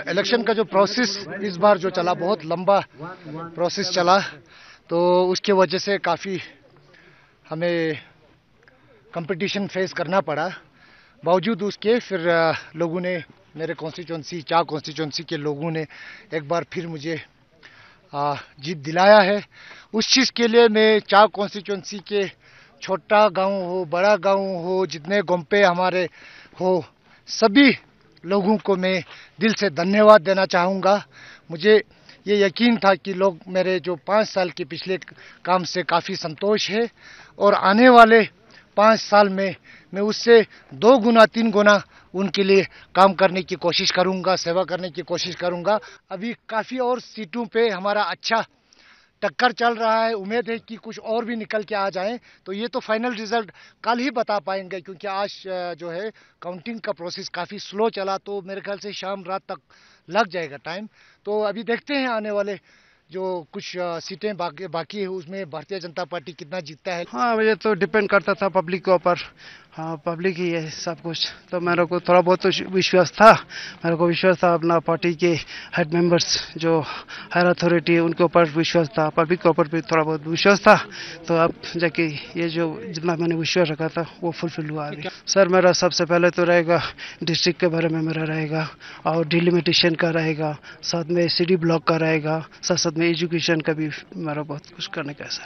Election का जो process इस बार जो चला, बहुत लंबा प्रोसेस चला, तो उसके वजह से काफ़ी हमें कंपटीशन फेस करना पड़ा। बावजूद उसके फिर लोगों ने, मेरे कॉन्स्टिट्यूंसी चा कॉन्स्टिट्यूंसी के लोगों ने एक बार फिर मुझे जीत दिलाया है। उस चीज़ के लिए मैं चा कॉन्स्टिट्यूंसी के छोटा गांव हो, बड़ा गांव हो, जितने गोम्पे हमारे हो, सभी लोगों को मैं दिल से धन्यवाद देना चाहूँगा। मुझे ये यकीन था कि लोग मेरे जो 5 साल के पिछले काम से काफ़ी संतोष है और आने वाले 5 साल में मैं उससे 2 गुना 3 गुना उनके लिए काम करने की कोशिश करूंगा, सेवा करने की कोशिश करूंगा। अभी काफ़ी और सीटों पे हमारा अच्छा टक्कर चल रहा है। उम्मीद है कि कुछ और भी निकल के आ जाएं, तो ये तो फाइनल रिजल्ट कल ही बता पाएंगे, क्योंकि आज जो है काउंटिंग का प्रोसेस काफ़ी स्लो चला, तो मेरे ख्याल से शाम रात तक लग जाएगा टाइम। तो अभी देखते हैं आने वाले जो कुछ सीटें बाकी है उसमें भारतीय जनता पार्टी कितना जीतता है। हाँ, ये तो डिपेंड करता था पब्लिक के ऊपर। हाँ, पब्लिक ही है सब कुछ। तो मेरे को थोड़ा बहुत तो विश्वास था। मेरे को विश्वास था अपना पार्टी के हेड मेंबर्स जो हायर अथॉरिटी है उनके ऊपर विश्वास था, पब्लिक के ऊपर भी थोड़ा बहुत विश्वास था। तो अब जाके ये जो जितना मैंने विश्वास रखा था वो फुलफिल हुआ अभी। सर, मेरा सबसे पहले तो रहेगा डिस्ट्रिक्ट के बारे में मेरा रहेगा, और डिलिमिटेशन का रहेगा, साथ में सिटी ब्लॉक का रहेगा, साथ साथ में एजुकेशन का भी मेरा बहुत कुछ करने का है सर।